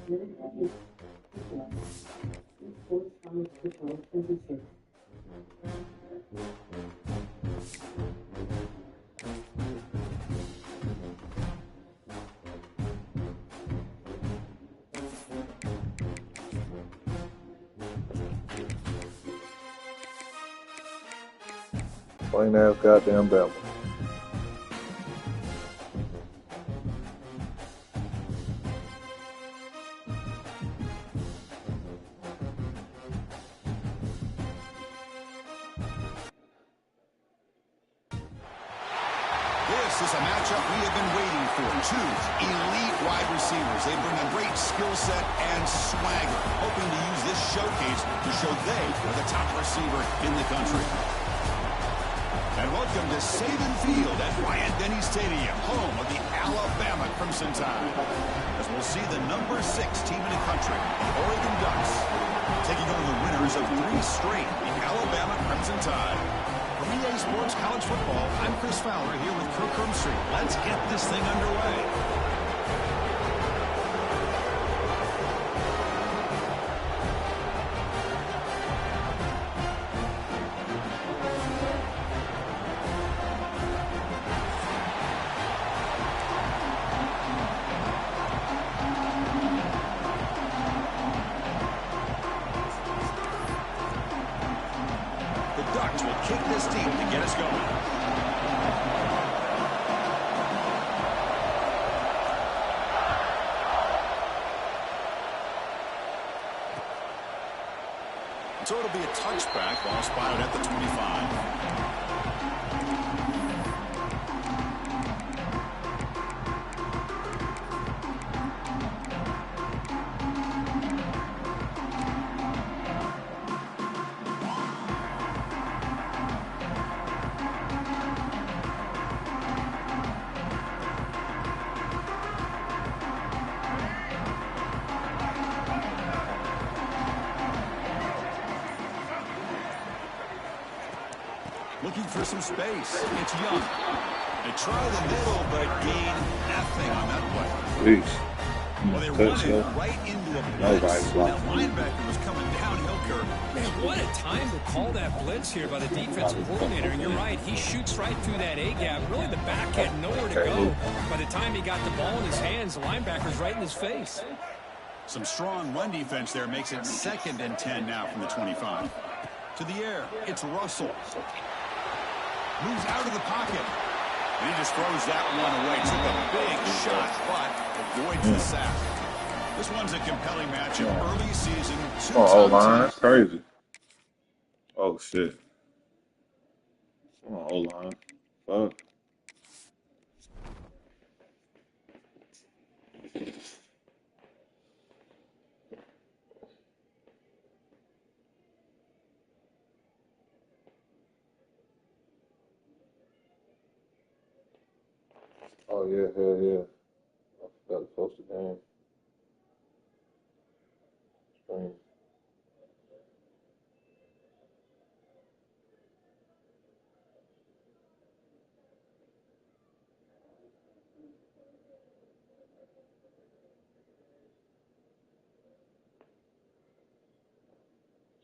Plain ass goddamn Bama. This is a matchup we have been waiting for. Two elite wide receivers. They bring a great skill set and swagger, hoping to use this showcase to show they are the top receiver in the country. And welcome to Saban Field at Bryant-Denny Stadium, home of the Alabama Crimson Tide. As we'll see the number 6 team in the country, the Oregon Ducks, taking on the winners of 3 straight, the Alabama Crimson Tide. For EA Sports College Football, I'm Chris Fowler here with Kirk Hermstreet. Let's get this thing underway. Ducks will kick this team to get us going. So it'll be a touchback, ball spotted at the 25. Looking for some space. It's Young. They try the middle, but gain nothing on that play. Jeez. Well, they run it right into a blitz. That linebacker was coming downhill, Kirk. Man, what a time to call that blitz here by the defensive coordinator. And you're right, he shoots right through that A-gap. Really, the back had nowhere to go. By the time he got the ball in his hands, the linebacker's right in his face. Some strong run defense there makes it 2nd and 10 now from the 25. To the air, it's Russell. Moves out of the pocket. And he just throws that one away. Took a big shot, but avoids the sack. This one's a compelling matchup. Early season. Oh, O-line. That's crazy. Oh, shit. Come on, O-line. Fuck. Oh, yeah, hell yeah. I forgot to post the game. Stream.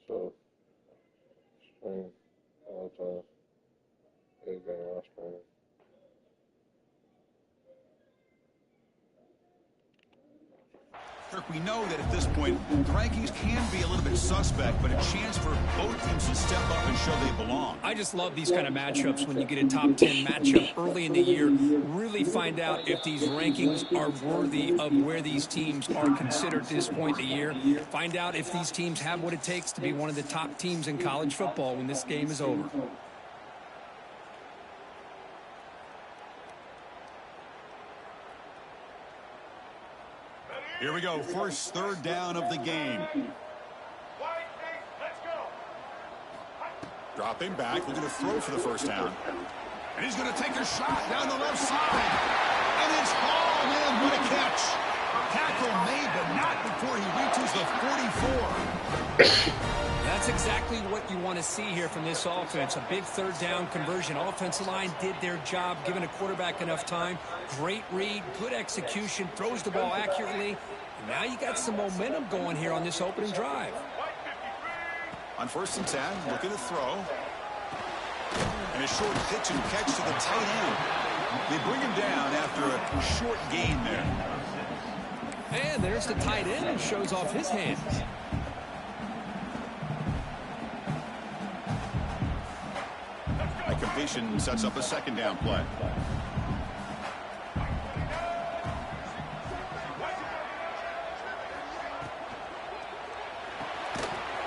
So, stream all the time. Every game I stream. Kirk, we know that at this point, the rankings can be a little bit suspect, but a chance for both teams to step up and show they belong. I just love these kind of matchups when you get a top 10 matchup early in the year. Really find out if these rankings are worthy of where these teams are considered at this point in the year. Find out if these teams have what it takes to be one of the top teams in college football when this game is over. Here we go, first 3rd down of the game. Dropping back, looking to throw for the first down. And he's going to take a shot down the left side. And it's hauled in. What a catch. Tackle made, but not before he reaches the 44. That's exactly what you want to see here from this offense. A big 3rd down conversion. Offensive line did their job, giving a quarterback enough time. Great read, good execution, throws the ball accurately. Now you got some momentum going here on this opening drive. On 1st and 10, looking to throw. And a short pitch and catch to the tight end. They bring him down after a short gain there. And there's the tight end who shows off his hands. A completion sets up a 2nd down play.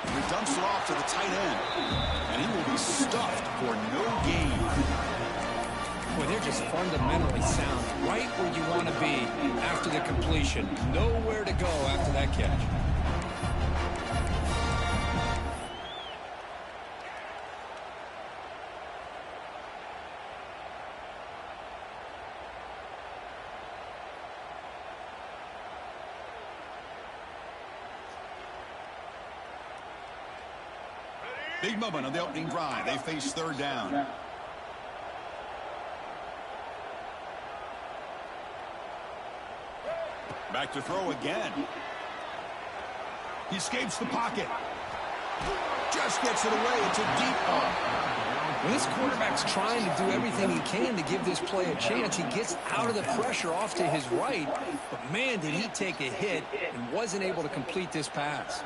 He dumps it off to the tight end. And he will be stuffed for no gain. Boy, they're just fundamentally sound. Right where you want to be after the completion. Nowhere to go after that catch. Big moment on the opening drive. They face 3rd down. Back to throw again. He escapes the pocket. Just gets it away. It's a deep ball. When this quarterback's trying to do everything he can to give this play a chance, he gets out of the pressure off to his right. But, man, did he take a hit and wasn't able to complete this pass.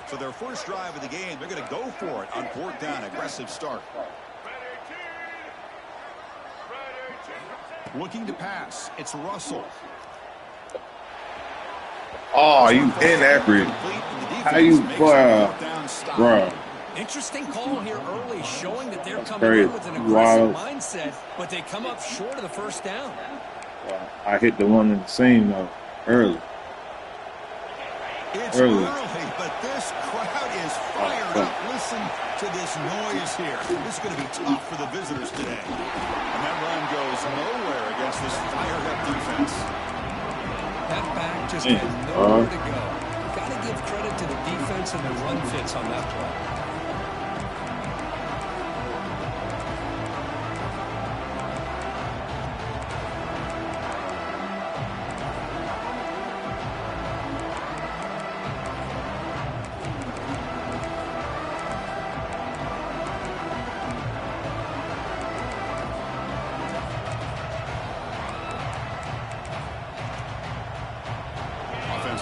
So their first drive of the game, they're going to go for it on 4th down. Aggressive start. Looking to pass. It's Russell. Oh, you inaccurate. How you, bro? Interesting call here early, showing that they're coming in with an aggressive mindset, but they come up short of the 1st down. I hit the one in the same early. It's early, but this crowd is fired up. Listen to this noise here. This is going to be tough for the visitors today. And that run goes nowhere against this fired-up defense. That back just had nowhere to go. Got to give credit to the defense and the run fits on that play.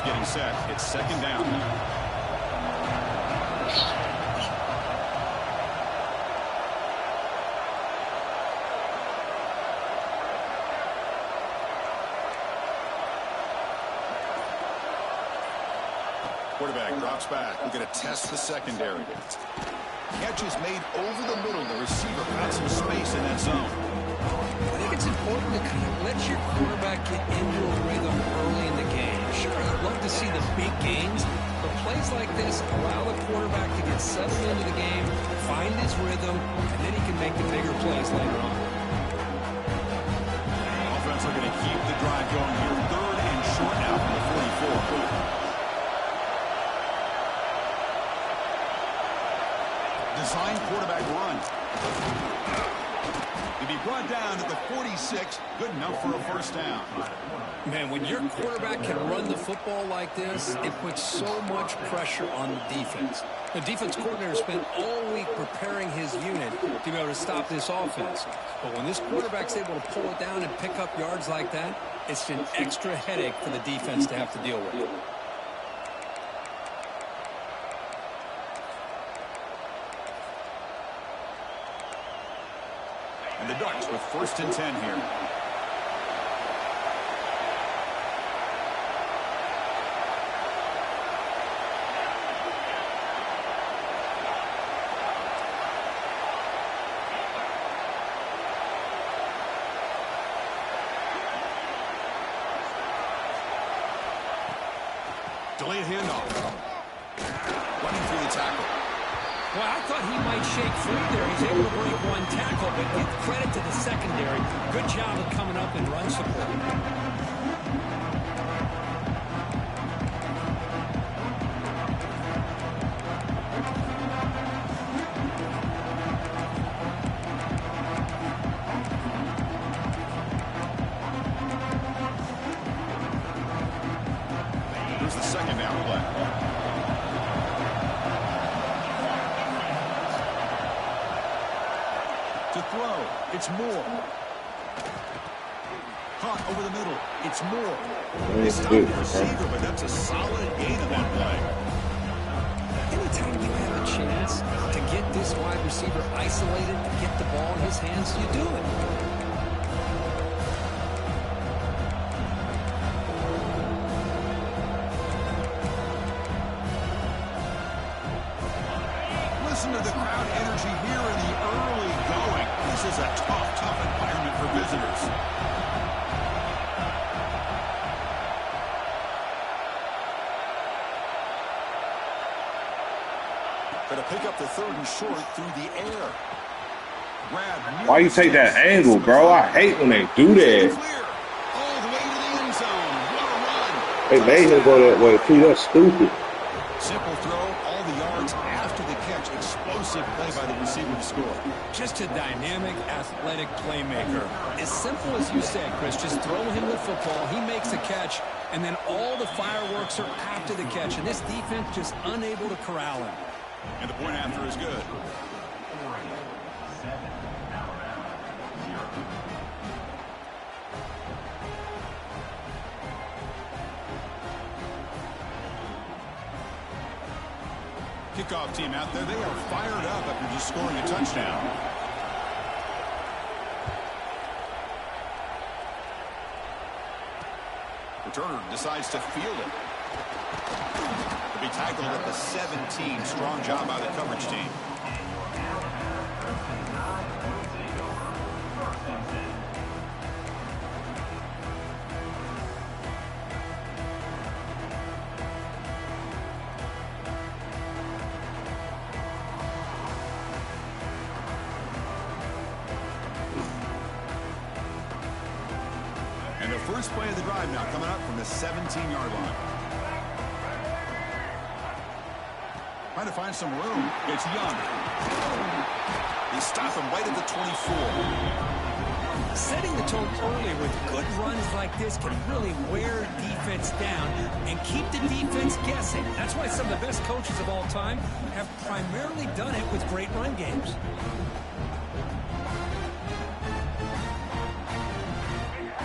Getting set. It's 2nd down. Quarterback drops back. We're going to test the secondary. Catch is made over the middle. The receiver got some space in that zone. I think it's important to kind of let your quarterback get into a rhythm early in the game. Sure, you'd love to see the big gains, but plays like this allow the quarterback to get settled into the game, find his rhythm, and then he can make the bigger plays later on. Offense are going to keep the drive going here. 3rd and short now from the 44. Design quarterback run. To be brought down at the 46, good enough for a 1st down. Man, when your quarterback can run the football like this, it puts so much pressure on the defense. The defense coordinator spent all week preparing his unit to be able to stop this offense. But when this quarterback's able to pull it down and pick up yards like that, it's an extra headache for the defense to have to deal with. And the Ducks with 1st and 10 here. Delayed handoff. Running through the tackle. Well, I thought he might shake free there. He's able to break one tackle, but give credit to the secondary. Good job of coming up and run support. throw. It's Moore. Caught over the middle. It's Moore. They stopped the receiver, but that's a solid gain on that play. Anytime you have a chance to get this wide receiver isolated, get the ball in his hands, you do it. Listen to the crowd energy here in the early going. This is a tough environment for visitors. Going to pick up the 3rd and short through the air. Why you take that angle, bro? I hate when they do that. All the way to the end zone. What a run. They made him go that way, too. That's stupid. Simple throw, all the yards after the catch. Explosive play by the receiver to score. Just a dynamic, athletic playmaker. As simple as you said, Chris, just throw him the football, he makes a catch, and then all the fireworks are after the catch. And this defense just unable to corral him. And the point after is good. Kickoff team out there. They are fired up after just scoring a touchdown. Returner decides to field it. To be tackled at the 17. Strong job by the coverage team. And the first play of the drive now coming up from the 17-yard line. Trying to find some room. It's Young. They stop him right at the 24. Setting the tone early with good runs like this can really wear defense down and keep the defense guessing. That's why some of the best coaches of all time have primarily done it with great run games.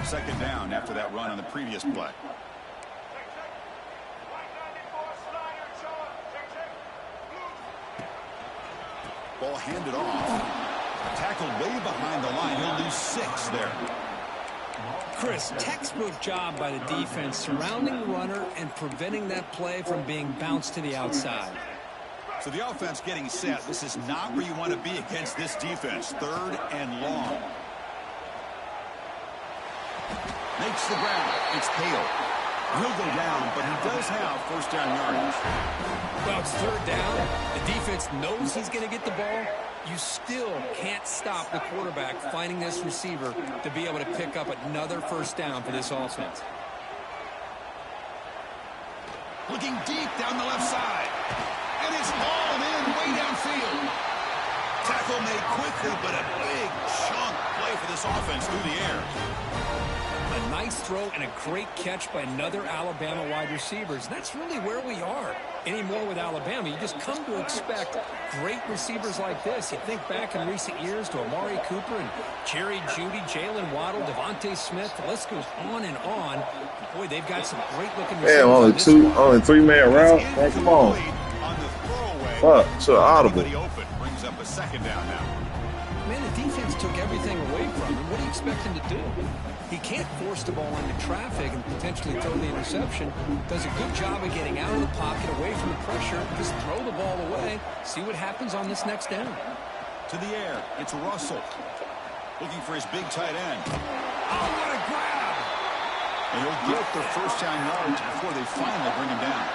Second down after that run on the previous play. Ball handed off. Tackled way behind the line. He'll lose 6 there. Chris, textbook job by the defense surrounding the runner and preventing that play from being bounced to the outside. So the offense getting set. This is not where you want to be against this defense. 3rd and long. Makes the grab. It's Hale. He'll go down, but he does have first down yardage. Well, it's 3rd down. The defense knows he's going to get the ball. You still can't stop the quarterback finding this receiver to be able to pick up another first down for this offense. Looking deep down the left side. And it's hauled in way downfield. Tackle made quickly, but a big chunk play for this offense through the air. A nice throw and a great catch by another Alabama wide receivers. That's really where we are anymore with Alabama. You just come to expect great receivers like this. You think back in recent years to Amari Cooper and Jerry Jeudy, Jalen Waddle, Devontae Smith. The list goes on and on. Boy, they've got some great-looking receivers. Damn, only 3-man route? Man, come on. Fuck, so audible. Brings up a second down now. Man, the defense took everything away from him. What do you expect him to do? He can't force the ball into traffic and potentially throw the interception. Does a good job of getting out of the pocket, away from the pressure. Just throw the ball away. See what happens on this next down. To the air. It's Russell. Looking for his big tight end. Oh, what a grab! And he'll get their first down yards before they finally bring him down.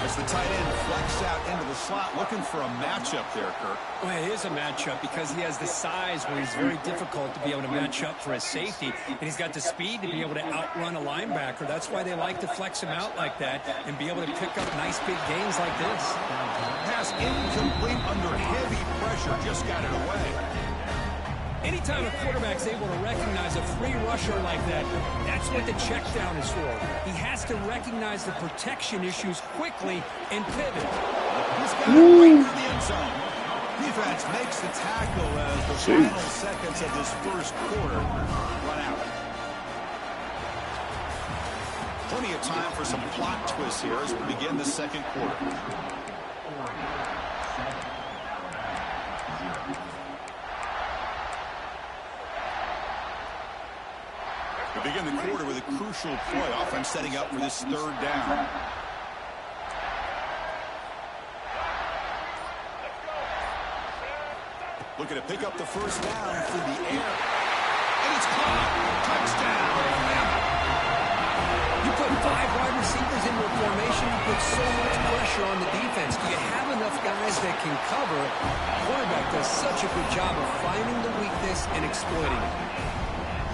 As the tight end flex out into the slot, looking for a matchup there, Kirk. Well, it is a matchup because he has the size where he's very difficult to be able to match up for his safety, and he's got the speed to be able to outrun a linebacker. That's why they like to flex him out like that and be able to pick up nice big gains like this. Pass incomplete under heavy pressure, just got it away. Anytime a quarterback's able to recognize a free rusher like that, that's what the check down is for. He has to recognize the protection issues quickly and pivot. He's got it right through the end zone. Defense makes the tackle as the final seconds of this first quarter run out. Plenty of time for some plot twists here as we begin the second quarter. We begin the quarter with a crucial play. Offense setting up for this third down. Looking to pick up the first down through the air. And it's caught. Touchdown, Alabama. You put 5 wide receivers into a formation, you put so much pressure on the defense. Do you have enough guys that can cover? The quarterback does such a good job of finding the weakness and exploiting it.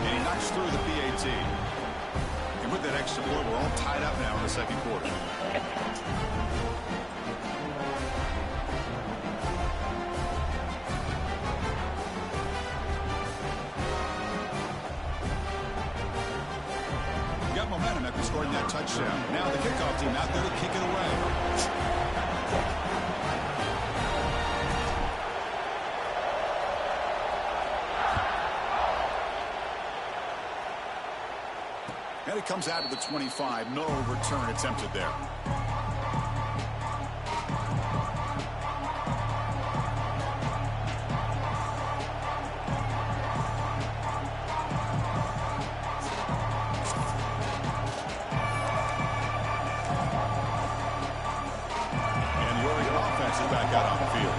And he knocks through the PAT. And with that extra point, we're all tied up now in the second quarter. Got momentum after scoring that touchdown. Now the kickoff team out there to kick it away. And it comes out to the 25. No return attempted there. And the Oregon offense is back out on the field.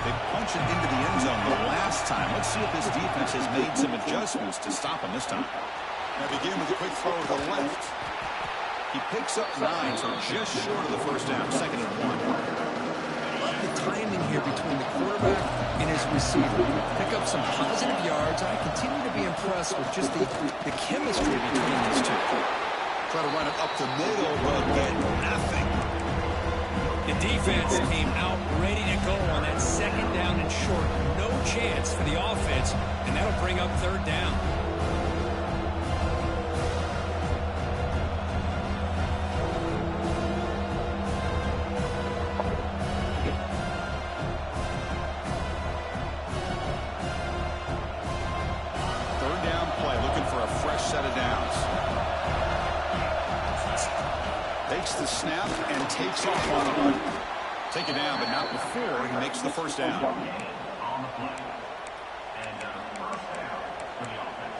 They punched it into the end zone the last time. Let's see if this defense has made some adjustments to stop them this time. Now begin with a quick throw to the left. He picks up 9, so just short of the first down. 2nd and 1. Love the timing here between the quarterback and his receiver. Pick up some positive yards. I continue to be impressed with just the chemistry between these two. Try to run it up the middle, but get nothing. The defense came out ready to go on that 2nd down and short. No chance for the offense, and that'll bring up 3rd down. Set of downs. Takes the snap and takes off on the run. Take it down, but not before he makes the first down. On the play. And first down for the offense.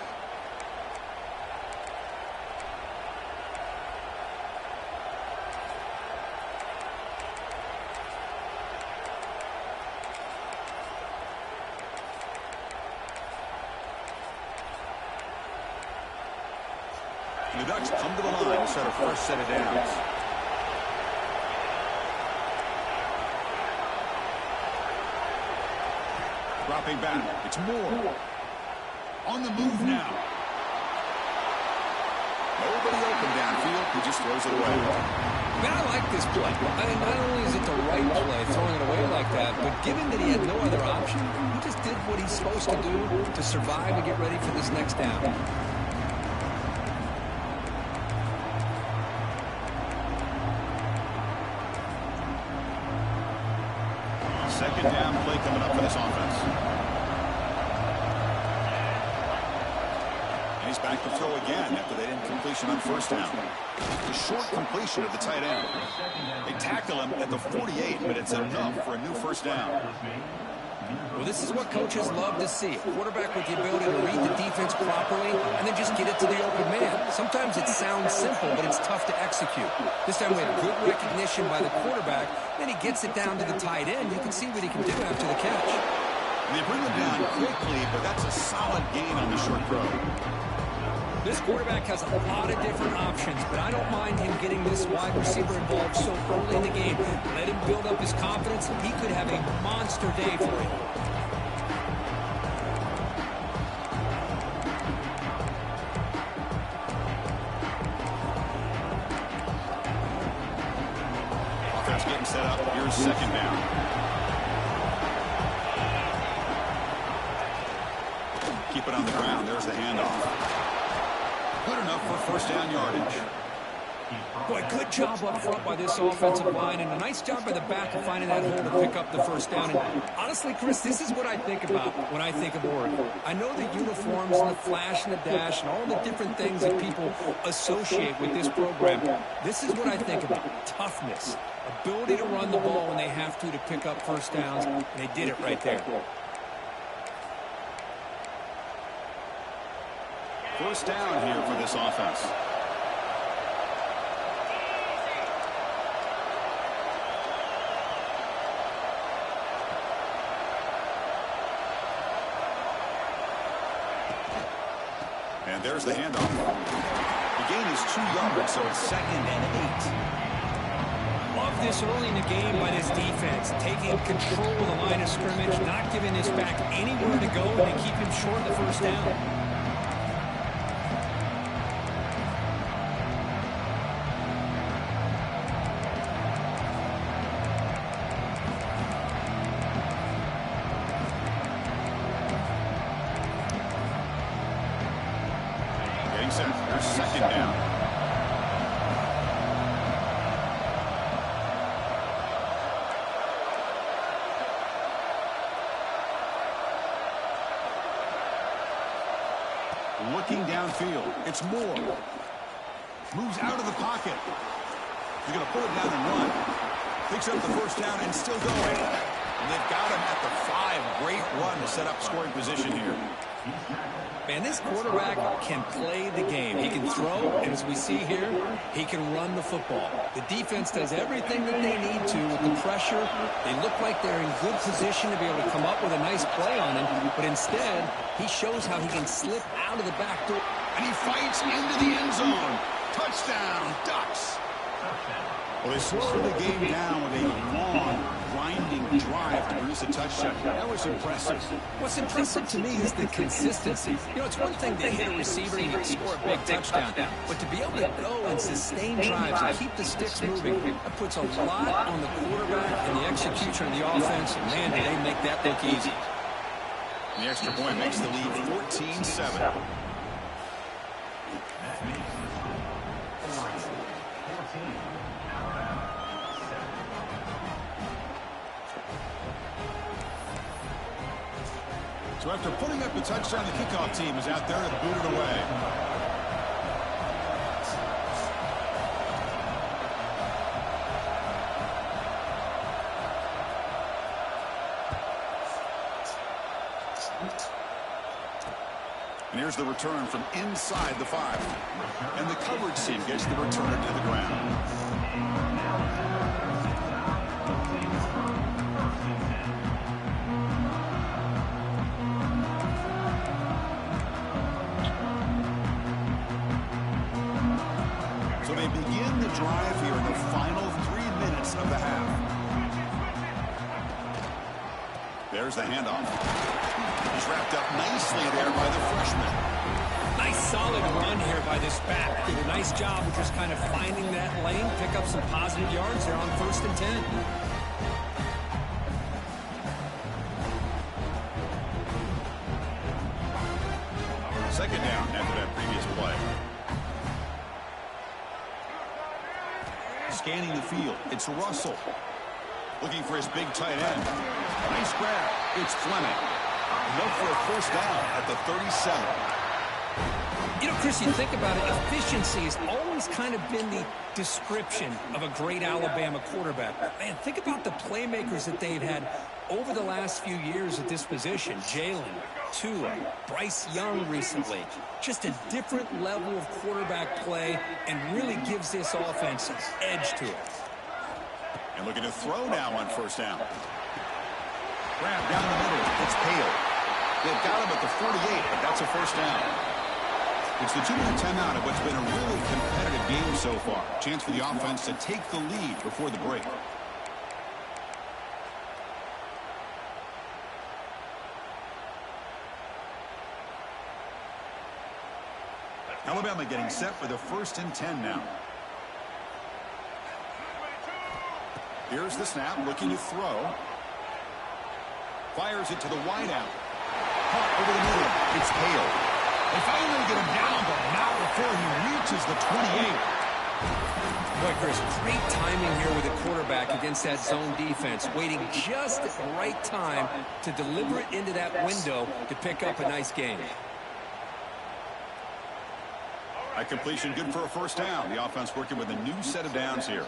The Ducks come to the line to set a first set of downs. Dropping back. It's Moore. On the move now. Nobody open downfield. He just throws it away. Man, I like this play. I mean, not only is it the right play, throwing it away like that, but given that he had no other option, he just did what he's supposed to do to survive and get ready for this next down. 2nd down play coming up for this offense. And he's back to throw again after they didn't completion on first down. The short completion of the tight end. They tackle him at the 48, but it's enough for a new first down. Well, this is what coaches love to see. A quarterback with the ability to read the defense properly and then just get it to the open man. Sometimes it sounds simple, but it's tough to execute. This time we had good recognition by the quarterback. Then he gets it down to the tight end. You can see what he can do after the catch. And they bring him down quickly, but that's a solid gain on the short throw. This quarterback has a lot of different options, but I don't mind him getting this wide receiver involved so early in the game. Let him build up his confidence. He could have a monster day for him. Offense getting set up. Here's 2nd down. Keep it on the ground. There's the handoff. Good enough for first down yardage. Boy, good job up front by this offensive line, and a nice job by the back of finding that hole to pick up the first down. And honestly, Chris, this is what I think about when I think of Oregon. I know the uniforms and the flash and the dash and all the different things that people associate with this program. This is what I think about. Toughness, ability to run the ball when they have to pick up first downs, and they did it right there. First down here for this offense. And there's the handoff. The gain is 2 yards, so it's 2nd and 8. Love this early in the game by this defense, taking control of the line of scrimmage, not giving this back anywhere to go, and they keep him short of the first down. There's 2nd down. Looking downfield. It's Moore. Moves out of the pocket. He's going to pull it down and run. Picks up the first down and still going. And they've got him at the 5. Great run to set up scoring position here. Man, this quarterback can play the game. He can throw, and as we see here, he can run the football. The defense does everything that they need to with the pressure. They look like they're in good position to be able to come up with a nice play on him, but instead, he shows how he can slip out of the back door. And he fights into the end zone. Touchdown, Ducks. Well, they slowed the game down with a long, grinding drive to produce a touchdown. That was impressive. What's impressive to me is the consistency. You know, it's one thing to hit a receiver and score a big touchdown, but to be able to go and sustain drives and keep the sticks moving, that puts a lot on the quarterback and the execution of the offense. And man, did they make that look easy. The extra point makes the lead 14-7. So after putting up the touchdown, the kickoff team is out there to boot it away. And here's the return from inside the 5. And the coverage team gets the return to the ground. So they begin the drive here in the final 3 minutes of the half. There's the handoff. He's wrapped up nicely there by the freshman. Nice solid run here by this back. Did a nice job of just kind of finding that lane, pick up some positive yards there on 1st and 10. Second down after that previous play. Scanning the field, it's Russell. Looking for his big tight end. Nice grab. It's Fleming. Look for a first down at the 37. You know, Chris, you think about it, efficiency has always kind of been the description of a great Alabama quarterback. Man, think about the playmakers that they've had over the last few years at this position. Jalen, Tua, Bryce Young recently. Just a different level of quarterback play and really gives this offense an edge to it. And looking to throw now on first down. Grab down the middle. It's Hale. They've got him at the 48, but that's a first down. It's the 2-minute timeout of what's been a really competitive game so far. Chance for the offense to take the lead before the break. Alabama getting set for the 1st and 10 now. Here's the snap, looking to throw. Fires it to the wideout. Caught over the middle. It's Hale. They finally get him down, but not before he reaches the 28. Boy, Chris, great timing here with the quarterback against that zone defense, waiting just at the right time to deliver it into that window to pick up a nice gain. A completion good for a first down. The offense working with a new set of downs here.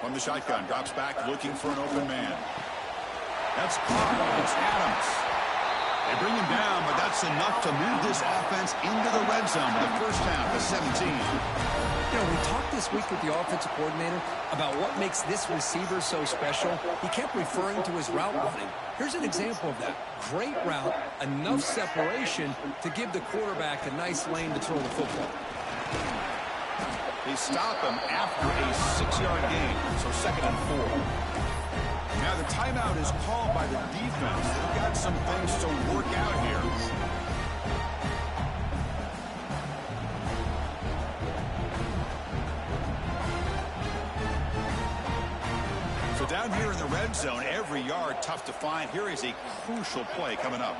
From the shotgun, drops back looking for an open man. That's caught. It's Adams. They bring him down, but that's enough to move this offense into the red zone with a first down to 17. You know, we talked this week with the offensive coordinator about what makes this receiver so special. He kept referring to his route running. Here's an example of that. Great route, enough separation to give the quarterback a nice lane to throw the football. They stop him after a 6-yard gain, so 2nd and 4. Now the timeout is called by the defense. They've got some things to work out here. So down here in the red zone, every yard tough to find. Here is a crucial play coming up.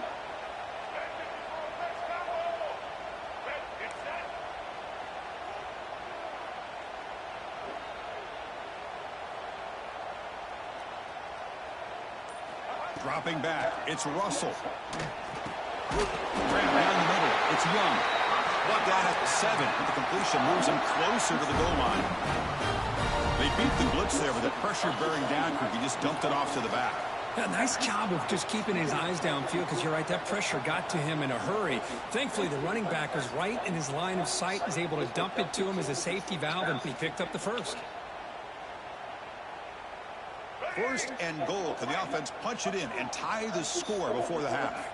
Dropping back, it's Russell. Ran down the middle, it's Young. Brought down at the 7, but the completion moves him closer to the goal line. They beat the blitz there with a pressure-bearing down crew. He just dumped it off to the back. Yeah, nice job of just keeping his eyes downfield, because you're right, that pressure got to him in a hurry. Thankfully, the running back was right in his line of sight, was able to dump it to him as a safety valve, and he picked up the first. 1st and goal. Can the offense punch it in and tie the score before the half?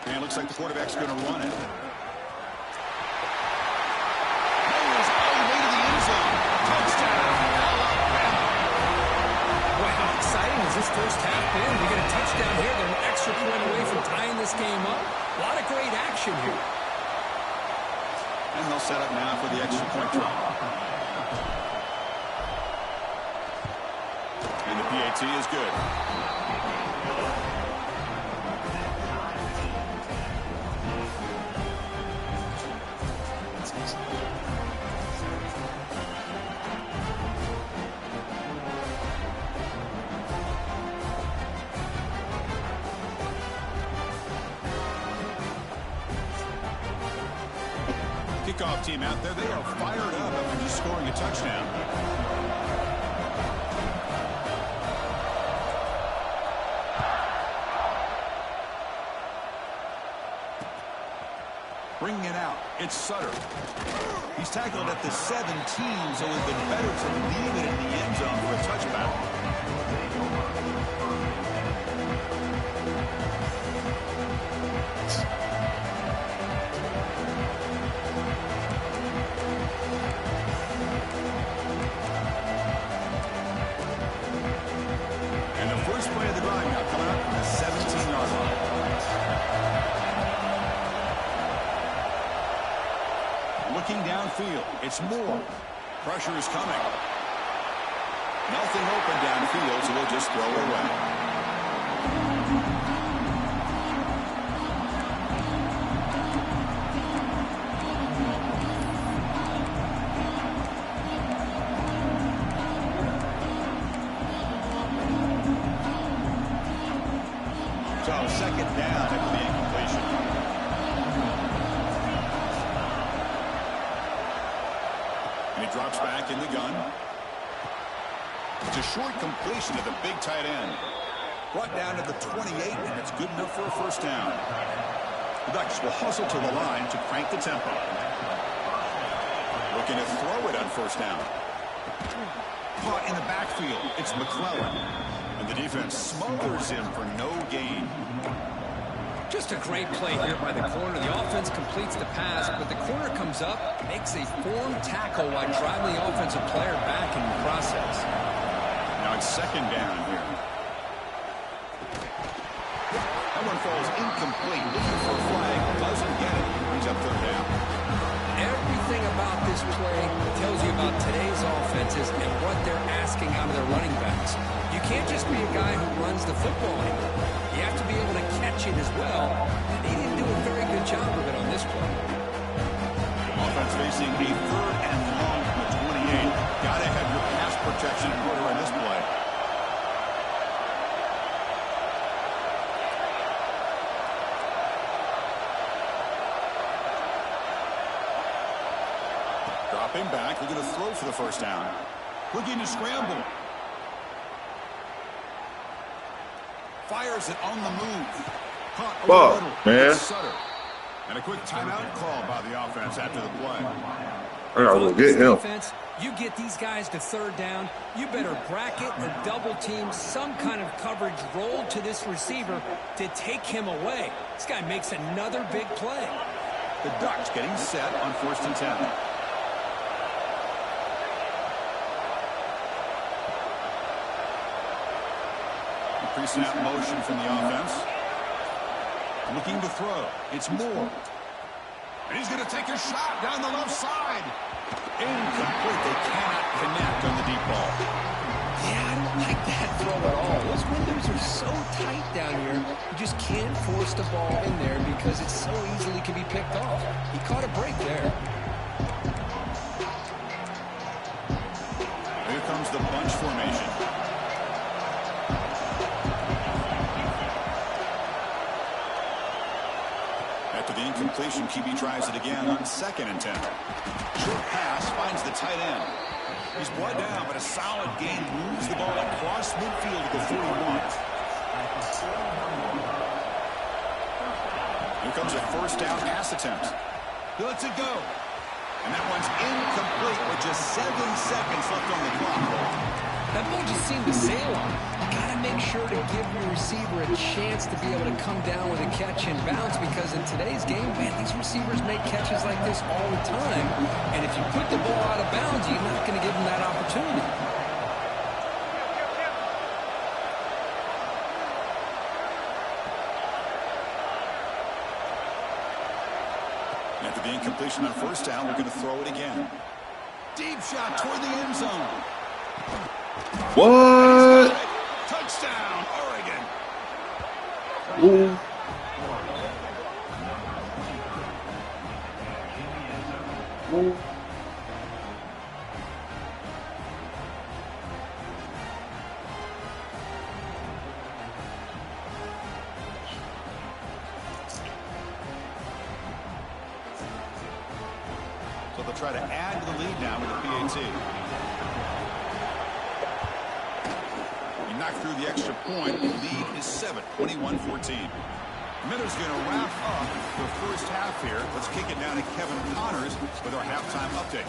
And it looks like the quarterback's going to run it. Goes all the way to the end zone. Touchdown, Alabama. Boy, how exciting has this first half been? We get a touchdown here. They're an extra point away from tying this game up. A lot of great action here. And they'll set up now for the extra point try. And the PAT is good. Kickoff team out there, they are fired up after just scoring a touchdown. Bringing it out, it's Sutter. He's tackled at the 17, so it would have been better to leave it in the end zone for a touchback. And the first play of the drive now coming up from the 17-yard line. Looking downfield, it's Moore. Pressure is coming. Nothing open downfield, so we'll just throw it away. So 2nd down after the incompletion. And he drops back in the gun. It's a short completion to the big tight end. Brought down to the 28, and it's good enough for a first down. The Ducks will hustle to the line to crank the tempo. Looking to throw it on first down. Caught in the backfield, it's McClellan. And the defense smothers him for no gain. Just a great play here by the corner. The offense completes the pass, but the corner comes up, makes a forward tackle while driving the offensive player back in the process. Now it's 2nd down here. That one falls incomplete. Looking for a flag. Doesn't get it. Brings up 3rd down. Everything about this play tells you about today's offenses and what they're asking out of their running backs. You can't just be a guy who runs the football anymore. You have to be able to catch it as well. And he didn't do a very good job of it on this play. Offense facing a 3rd and long from the 28. Got to have your pass protection in order in this play. Dropping back, looking to throw for the first down. Looking to scramble. Fires it on the move. Caught over the middle. Man. It's Sutter. And a quick timeout call by the offense after the play. I gotta go get him. Defense, you get these guys to 3rd down, you better bracket or double team some kind of coverage roll to this receiver to take him away. This guy makes another big play. The Ducks getting set on 1st and 10. Pre-snap motion from the offense. Looking to throw. It's Moore. And he's going to take a shot down the left side. Incomplete. They cannot connect on the deep ball. Yeah, I don't like that throw at all. Those windows are so tight down here. You just can't force the ball in there because it so easily can be picked off. He caught a break there. Here comes the bunch formation. After the incompletion, QB tries it again on 2nd and 10. Short pass finds the tight end. He's brought down, but a solid gain moves the ball across midfield to the 41. Here comes a 1st down pass attempt. He lets it go. And that one's incomplete with just 7 seconds left on the clock. That ball just seemed to sail on him. You got to make sure to give your receiver a chance to be able to come down with a catch and bounce because in today's game, man, these receivers make catches like this all the time. And if you put the ball out of bounds, you're not going to give them that opportunity. After the incompletion on 1st down, we're going to throw it again. Deep shot toward the end zone. What? Touchdown, Oregon. Ooh. Ooh. So they'll try to add to the lead now with the PAT. Knocked through the extra point. The lead is 7, 21-14. Miller's going to wrap up the first half here. Let's kick it down to Kevin Connors with our halftime update.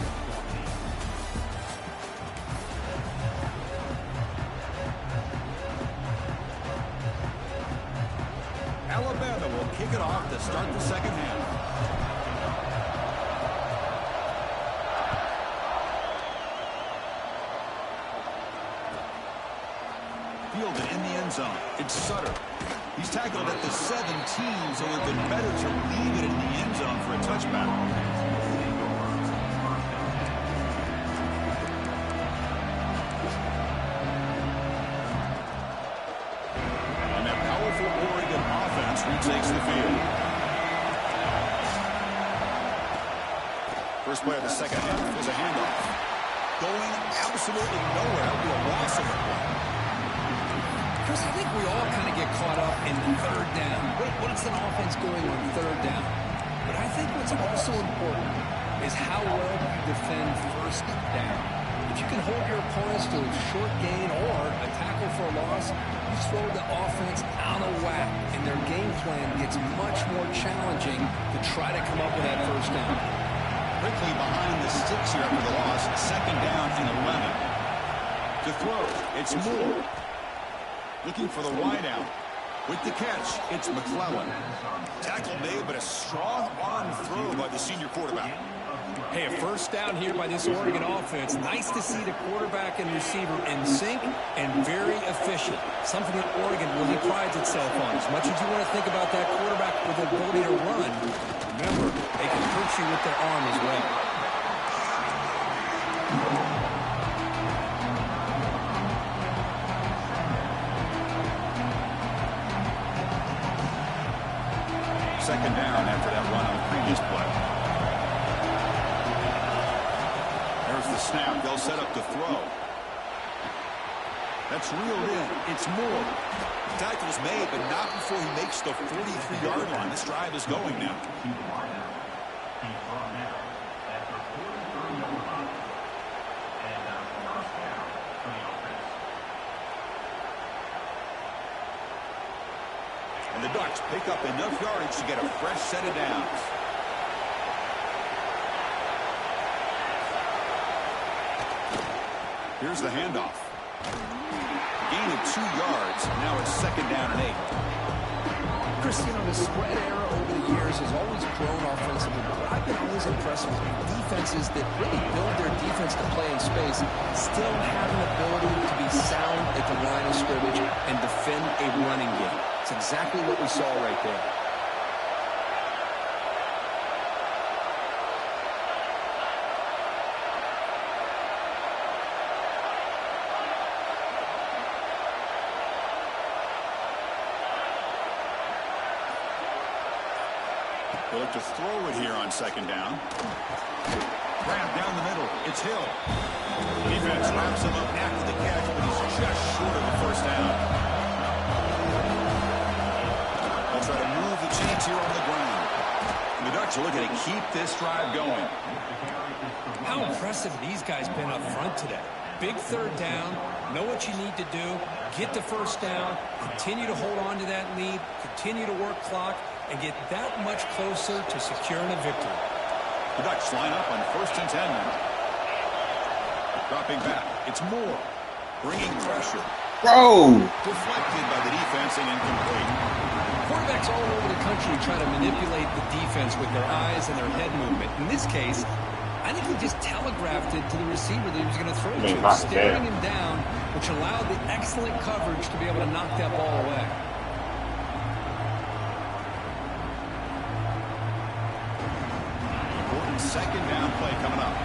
Alabama will kick it off to start the second half. Fielded in the end zone. It's Sutter. He's tackled at the 17, so it would have been better to leave it in the end zone for a touchback. And that powerful Oregon offense retakes the field. First play of the second half is a handoff. Going absolutely nowhere. That'll be a loss of the play. Chris, I think we all kind of get caught up in the 3rd down. What's an offense going on 3rd down? But I think what's also important is how well you defend 1st down. If you can hold your opponents to a short gain or a tackle for a loss, you throw the offense out of whack, and their game plan gets much more challenging to try to come up with that 1st down. Quickly behind the sticks here after the loss. 2nd down and 11. To throw, it's Moore. Looking for the wide out. With the catch, it's McClellan. Tackle made, but a strong arm throw by the senior quarterback. Hey, a 1st down here by this Oregon offense. Nice to see the quarterback and receiver in sync and very efficient. Something that Oregon really prides itself on. As much as you want to think about that quarterback with the ability to run, remember, they can hurt you with their arm as well. second down after that run on the previous play. There's the snap. They'll set up to throw. That's reeled in. It's Moore. Tackle's made, but not before he makes the 43-yard line. This drive is going now. And the Ducks pick up enough yardage to get a fresh set of downs. Here's the handoff. Gain of 2 yards. Now it's second down and 8. Chris, you know, the spread era over the years has always grown offensively, but I've been always impressed with defenses that really build their defense to play in space, still have an ability to be sound at the line of scrimmage and defend a running game. It's exactly what we saw right there. They look to throw it here on second down. Grab down the middle. It's Hill. Defense wraps him up after the catch, but he's just short of the first down. They'll try to move the chains here on the ground. And the Ducks are looking to keep this drive going. How impressive these guys been up front today. Big third down, know what you need to do, get the first down, continue to hold on to that lead, continue to work clock, and get that much closer to securing a victory. The Ducks line up on 1st and 10 now. Dropping back, it's Moore, bringing pressure. Bro! Deflected by the defense and incomplete. Quarterbacks all over the country try to manipulate the defense with their eyes and their head movement. In this case, I think he just telegraphed it to the receiver that he was going to throw to, staring him down, which allowed the excellent coverage to be able to knock that ball away. Important second down play coming up.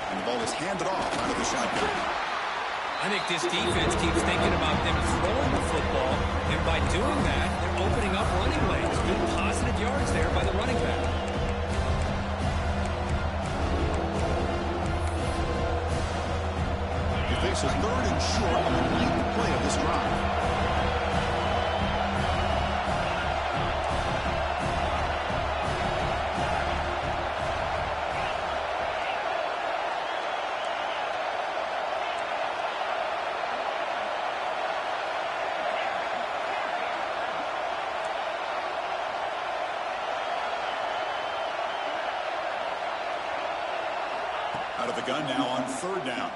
And the ball is handed off out of the shotgun. I think this defense keeps thinking about them throwing the football, and by doing that, they're opening up running lanes. Good positive yards there by the running back. He faces 3rd and short on the lead play of this drive. Out of the gun now on 3rd down.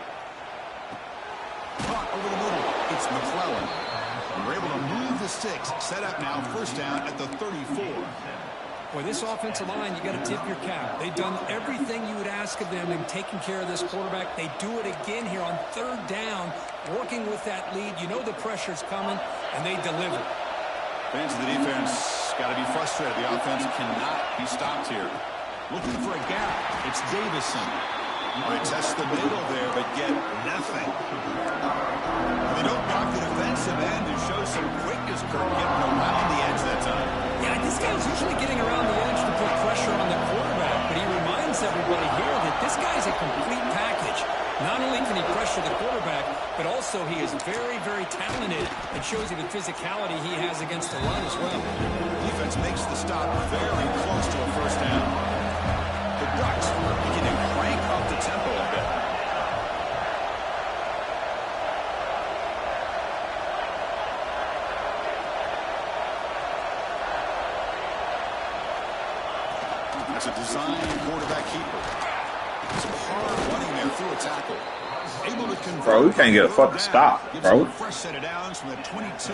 Caught over the middle. It's McClellan. And we're able to move the sticks. Set up now 1st down at the 34. Boy, this offensive line, you got to tip your cap. They've done everything you would ask of them in taking care of this quarterback. They do it again here on 3rd down, working with that lead. You know the pressure's coming, and they deliver. Fans of the defense got to be frustrated. The offense cannot be stopped here. Looking for a gap. It's Davison. They test the middle there, but get nothing. They don't block the defensive end and show some quickness, Kirk, getting around the edge that time. Yeah, this guy's usually getting around the edge to put pressure on the quarterback, but he reminds everybody here that this guy's a complete package. Not only can he pressure the quarterback, but also he is very, very talented and shows you the physicality he has against the run as well. Defense makes the stop very close to a 1st down. The Ducks begin to crank up the tempo a bit. That's a design quarterback keeper. Some hard running there through a tackle. Able to convert. Bro, we can't get a fucking stop, Gives bro. him a fresh set of downs from the 22.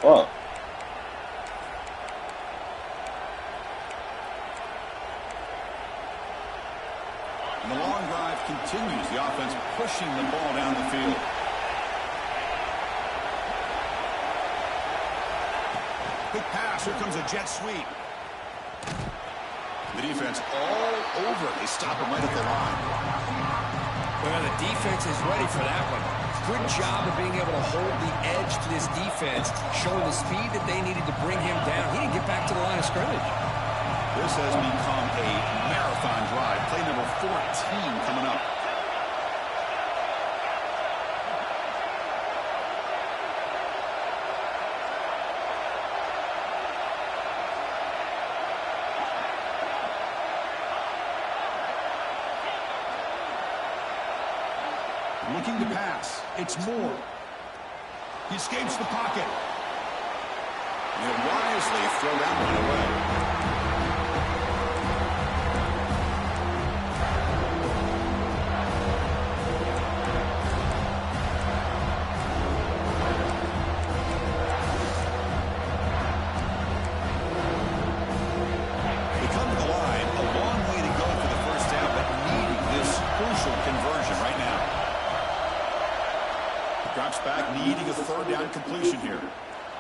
Fuck. And the long drive continues. The offense pushing the ball down the field. Quick pass. Here comes a jet sweep. The defense all over it. They stop him right at the line. Well, the defense is ready for that one. Good job of being able to hold the edge to this defense, showing the speed that they needed to bring him down. He didn't get back to the line of scrimmage. This has become a marathon drive. Play number 14 coming up. Looking to pass. It's Moore. He escapes the pocket. And he'll wisely throw that one away. They come to the line. A long way to go for the first down, but needing this crucial conversion right now. Drops back, needing a third down completion here.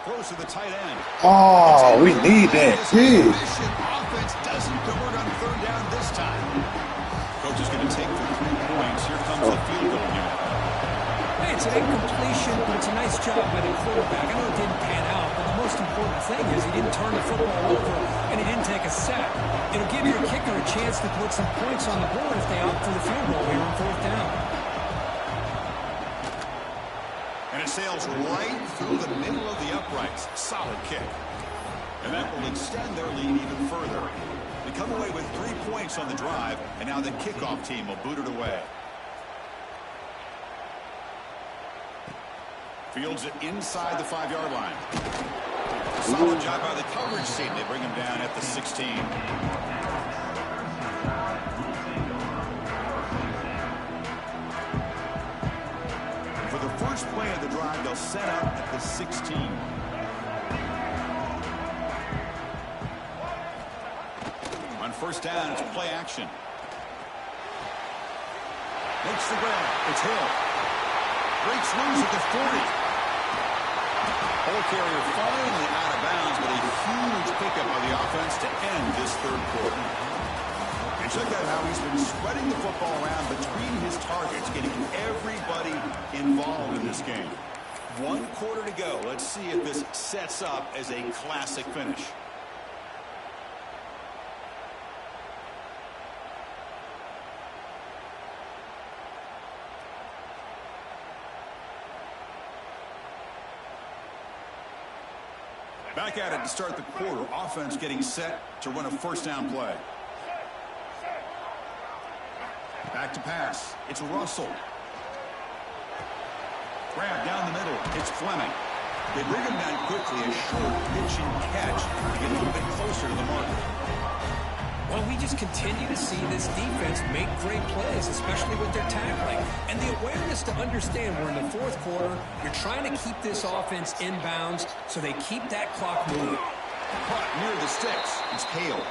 Throws to the tight end. Oh, we need that. Big. Offense doesn't convert on third down this time. Coach is going to take for 3 points. Here comes the field goal unit. Hey, it's an incompletion, but it's a nice job by the quarterback. I know it didn't pan out, but the most important thing is he didn't turn the football over and he didn't take a sack. It'll give your kicker a chance to put some points on the board if they opt for the field goal here on fourth down. And it sails right through the middle of the uprights. Solid kick. And that will extend their lead even further. They come away with 3 points on the drive, and now the kickoff team will boot it away. Fields it inside the 5-yard line. Solid job by the coverage team. They bring him down at the 16. For the first play of the drive, they'll set up at the 16. On first down, it's play action. Makes the grab. It's Hill. Breaks loose at the 40. Ball carrier finally out of bounds, but a huge pickup by the offense to end this third quarter. And check out how he's been spreading the football around between his targets, getting everybody involved in this game. 1 quarter to go. Let's see if this sets up as a classic finish. Back at it to start the quarter. Offense getting set to run a first down play. Back to pass. It's Russell. Grab down the middle. It's Fleming. They bring him down quickly. A short pitch and catch to get a little bit closer to the marker. Well, we just continue to see this defense make great plays, especially with their tackling. And the awareness to understand we're in the fourth quarter, you're trying to keep this offense in bounds so they keep that clock moving. Caught near the sticks. It's Hale.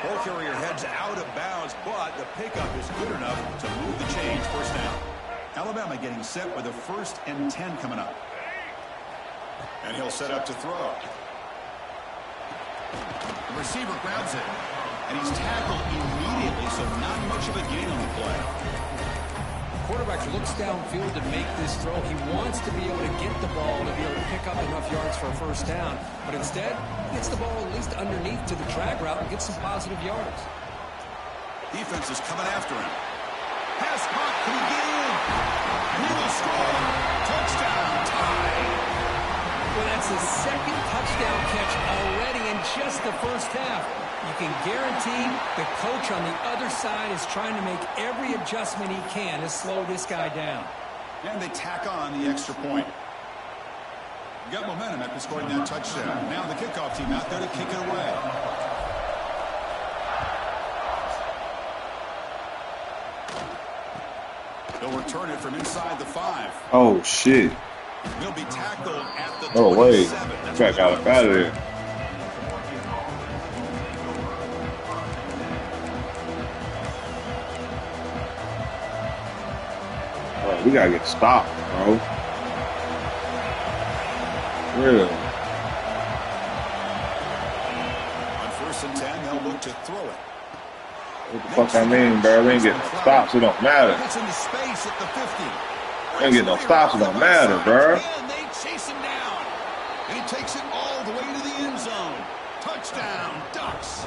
Ball carrier heads out of bounds, but the pickup is good enough to move the chains. First down. Alabama getting set with a 1st and 10 coming up. And he'll set up to throw. The receiver grabs it. And he's tackled immediately, so not much of a gain on the play. Quarterback looks downfield to make this throw. He wants to be able to get the ball to be able to pick up enough yards for a first down. But instead, he gets the ball at least underneath to the drag route and gets some positive yards. Defense is coming after him. Pass caught. Can he get in? And he will score. Touchdown. Tie. Well, that's his 2nd touchdown catch already in just the first half. You can guarantee the coach on the other side is trying to make every adjustment he can to slow this guy down. And they tack on the extra point. You got momentum after scoring that touchdown. Now the kickoff team out there to kick it away. They'll return it from inside the 5. Oh, shit. He'll be tackled at the 27. Oh, wait. Back out of there. Oh, we gotta get stopped, bro. Really? First and 10, they'll look to throw it. What the fuck I mean, bro? They ain't getting no stops. It don't matter. Gets into space at the 50. They ain't getting no stops. It don't matter, bro. And they chase him down. And he takes it all the way to the end zone. Touchdown, Ducks.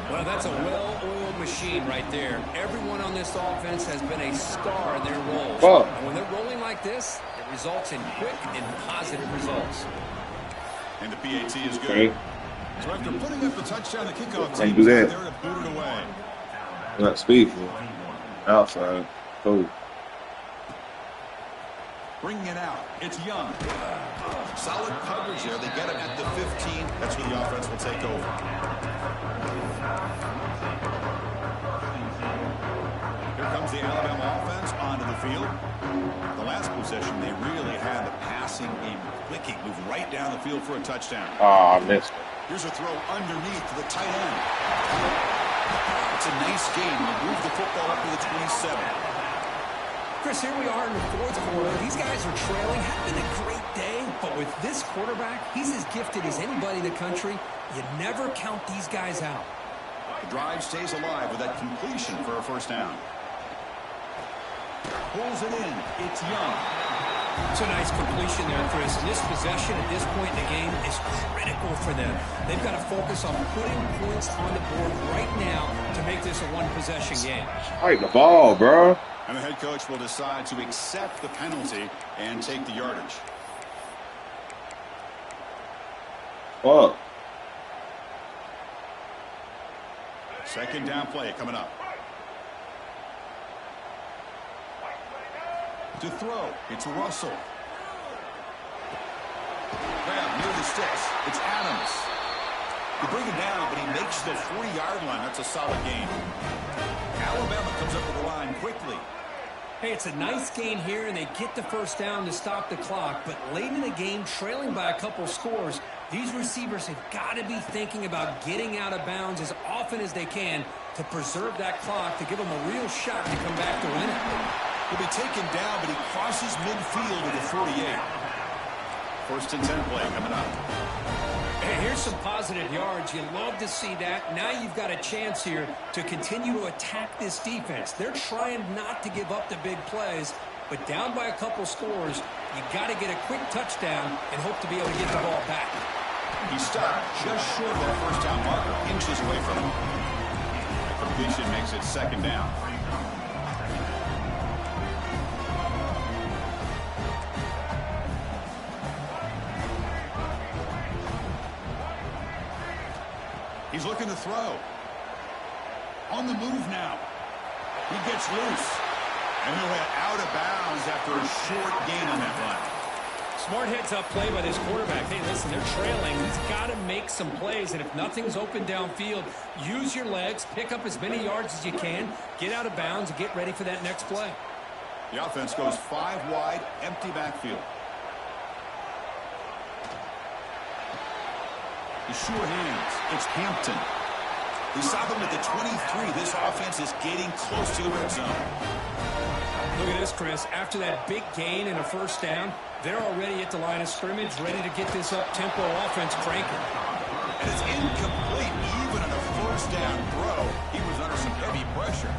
Well, that's a well-oiled machine right there. Everyone on this offense has been a star in their roles. Oh. And when they're rolling like this, it results in quick and positive results. And the PAT is good. Okay. So after putting up the touchdown, the kickoff Can't team do is that. out there to boot it away. Not speaking. Outside. Cool. Bringing it out. It's Young. Solid coverage there. They get him at the 15. That's where the offense will take over. Here comes the Alabama offense onto the field. The last possession, they really had the passing game clicking. Moved right down the field for a touchdown. Ah, I missed it. Here's a throw underneath to the tight end. It's a nice game. They move the football up to the 27. Chris, here we are in the fourth quarter. These guys are trailing. Having a great day. But with this quarterback, he's as gifted as anybody in the country. You never count these guys out. The drive stays alive with that completion for a first down. Pulls it in. It's Young. It's a nice completion there, Chris. This possession at this point in the game is critical for them. They've got to focus on putting points on the board right now to make this a one-possession game. Fight the ball, bro. And the head coach will decide to accept the penalty and take the yardage. Fuck. Second down play coming up. To throw, it's Russell. Grab near the sticks. It's Adams. They bring him down, but he makes the 40-yard line. That's a solid gain. Alabama comes up with the line quickly. Hey, it's a nice gain here, and they get the first down to stop the clock. But late in the game, trailing by a couple scores, these receivers have got to be thinking about getting out of bounds as often as they can to preserve that clock, to give them a real shot to come back to win it. He'll be taken down, but he crosses midfield to the 48. First and 10 play coming up. Hey, here's some positive yards. You love to see that. Now you've got a chance here to continue to attack this defense. They're trying not to give up the big plays, but down by a couple scores, you got to get a quick touchdown and hope to be able to get the ball back. He stopped just short of that first down marker, inches away from him. That completion makes it second down. He's looking to throw. On the move now. He gets loose. And he'll head out of bounds after a short gain on that run. Smart heads-up play by this quarterback. Hey, listen, they're trailing. He's got to make some plays, and if nothing's open downfield, use your legs, pick up as many yards as you can, get out of bounds, and get ready for that next play. The offense goes 5 wide, empty backfield. The sure hands. It's Hampton. We saw them at the 23. This offense is getting close to the red zone. Look at this, Chris. After that big gain and a first down, they're already at the line of scrimmage, ready to get this up-tempo offense cranking. And it's incomplete. Even on a first down throw, he was under some heavy pressure.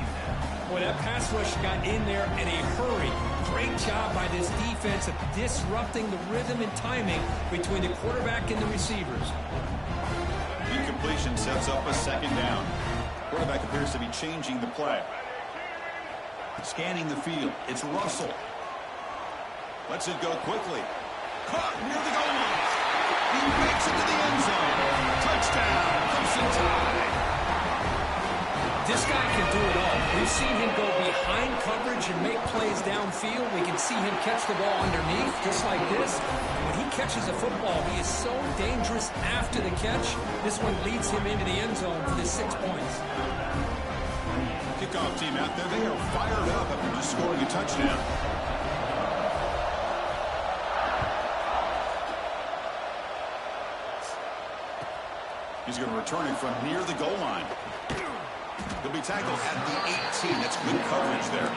Boy, that pass rush got in there in a hurry. Great job by this defense of disrupting the rhythm and timing between the quarterback and the receivers. Incompletion sets up a second down. Quarterback appears to be changing the play. Scanning the field. It's Russell. Lets it go quickly. Caught near the goal line. He makes it to the end zone. Touchdown. Clemson Tide. This guy can do it all. We've seen him go behind coverage and make plays downfield. We can see him catch the ball underneath, just like this. When he catches a football, he is so dangerous after the catch. This one leads him into the end zone for the 6 points. Kickoff team out there. They are fired up after just scoring a touchdown. He's going to return it from near the goal line. He'll be tackled at the 18. That's good coverage there.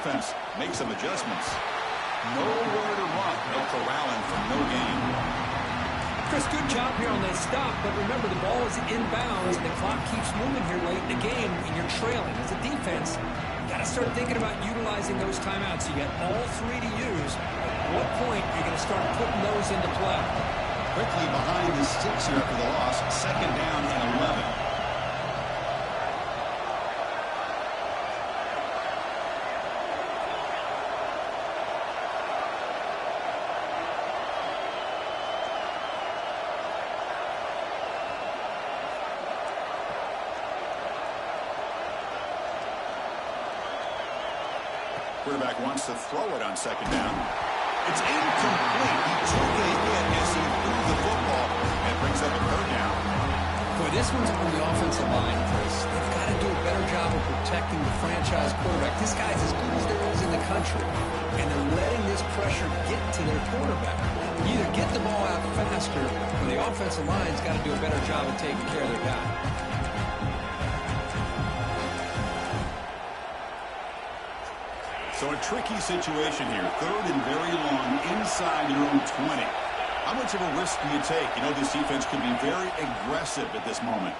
defense make some adjustments. Nowhere to run. No corralling from no gain. Chris, good job here on that stop, but remember the ball is inbounds and the clock keeps moving here late in the game and you're trailing. As a defense, you got to start thinking about utilizing those timeouts. You got all three to use. At what point you're going to start putting those into play? Quickly behind the sticks here after the loss. 2nd down and 11. Quarterback wants to throw it on 2nd down. It's incomplete. He took a hit as he threw the football and brings up a 3rd down. Boy, this one's on the offensive line, Chris. They've got to do a better job of protecting the franchise quarterback. This guy's as good as there is in the country, and they're letting this pressure get to their quarterback. You either get the ball out faster, or the offensive line's got to do a better job of taking care of their guy. So a tricky situation here. 3rd and very long inside your own 20. How much of a risk do you take? You know, this defense could be very aggressive at this moment.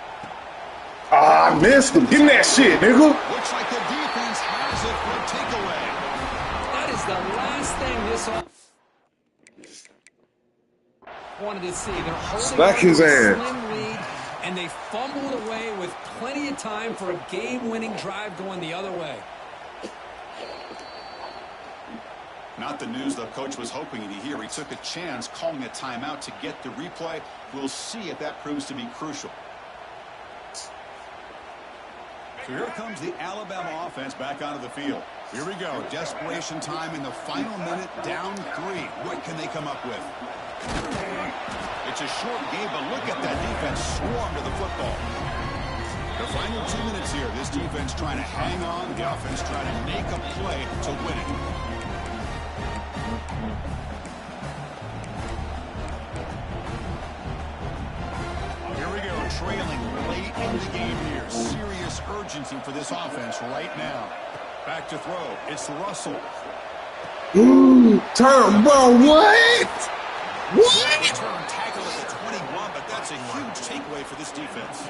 I missed him. Give me that shit, nigga. Looks like the defense has it for a takeaway. That is the last thing this wanted to see. They're holding Smack his a ass. slim lead, and they fumbled away with plenty of time for a game-winning drive going the other way. Not the news the coach was hoping to hear. He took a chance calling a timeout to get the replay. We'll see if that proves to be crucial. So here comes the Alabama offense back onto the field. Here we go. Desperation time in the final minute, down 3. What can they come up with? It's a short game, but look at that defense swarm to the football. The final 2 minutes here. This defense trying to hang on. The offense trying to make a play to win it. Here we go, trailing late in the game here. Serious urgency for this offense right now. Back to throw. It's Russell. Ooh, turn, bro, what? What? Return tackle at the 21, but that's a huge takeaway for this defense.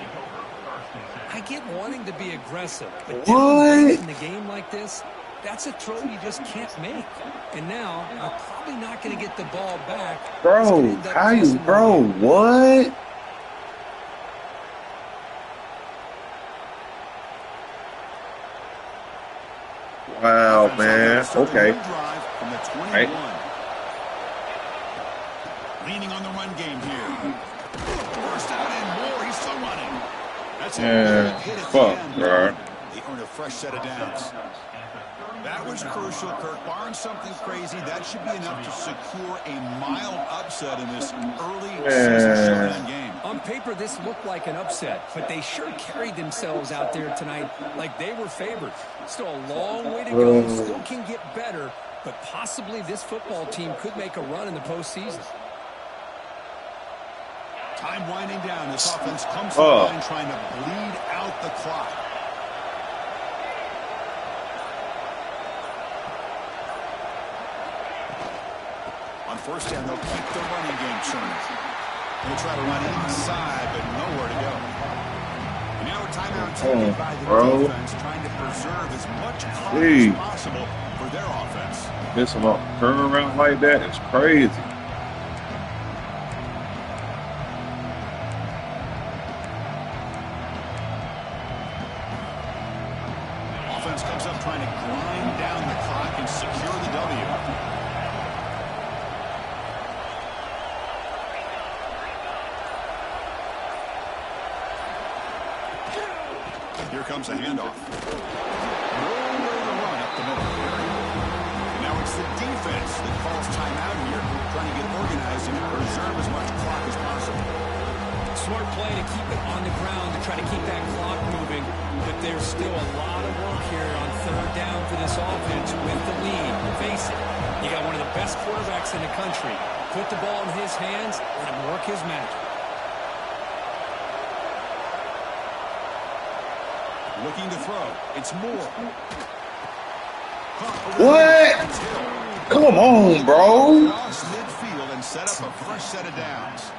I get wanting to be aggressive, but What? in the game like this, that's a throw you just can't make. And now, you're probably not going to get the ball back. Bro, how you, bro, what? Wow, man. Okay. Right. Leaning on the run game here. First down and more. He's still running. That's Yeah, fuck, bro. They earn a fresh set of downs. That was crucial, Kirk. Barring something crazy, that should be enough to secure a mild upset in this early season showdown game. On paper, this looked like an upset, but they sure carried themselves out there tonight like they were favored. Still a long way to go. Still can get better, but possibly this football team could make a run in the postseason. Time winding down. This offense comes to the line trying to bleed out the clock. On first down, they'll keep the running game churning. They'll try to run inside, but nowhere to go. And now a timeout taken by the defense, trying to preserve as much clock as possible for their offense. Miss him up. Turn around like that is crazy. Offense comes up trying to grind down the clock and secure the W. Here comes a handoff. Nowhere to run up the middle. And now it's the defense that calls timeout here, trying to get organized and preserve as much clock as possible. Smart play to keep it on the ground to try to keep that clock moving, but there's still a lot of work here on third down for this offense with the lead. Face it, you got one of the best quarterbacks in the country. Put the ball in his hands, let him work his magic. Looking to throw. It's Moore. What? Come on, bro. Cross midfield and set up a fresh set of downs.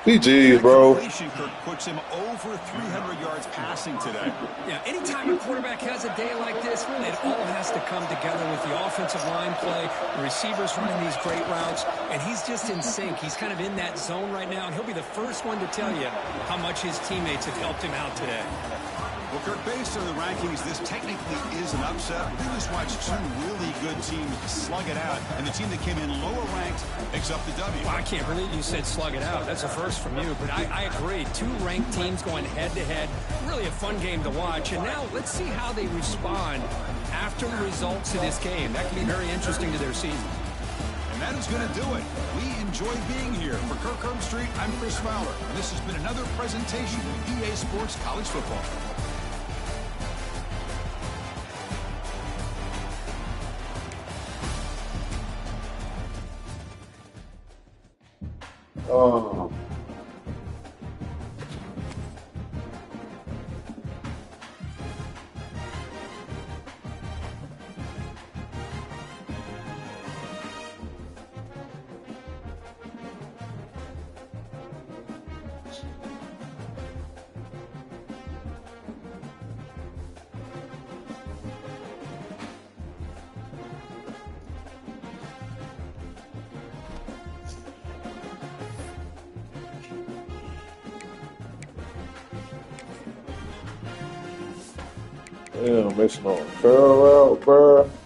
PG's, bro. Completion, Kirk, puts him over 300 yards passing today. Yeah, anytime a quarterback has a day like this, it all has to come together with the offensive line play, the receivers running these great routes, and he's just in sync. He's kind of in that zone right now, and he'll be the first one to tell you how much his teammates have helped him out today. Well, Kirk, based on the rankings, this technically is an upset. We just watched two really good teams slug it out, and the team that came in lower ranked picks up the W. Well, I can't believe you said slug it out. That's a first from you, but I agree. Two ranked teams going head-to-head. Really a fun game to watch, and now let's see how they respond after the results of this game. That can be very interesting to their season. And that is going to do it. We enjoy being here. For Kirk Herbstreit, I'm Chris Fowler, and this has been another presentation of EA Sports College Football. Oh. Damn, missing on a curl out, bruh.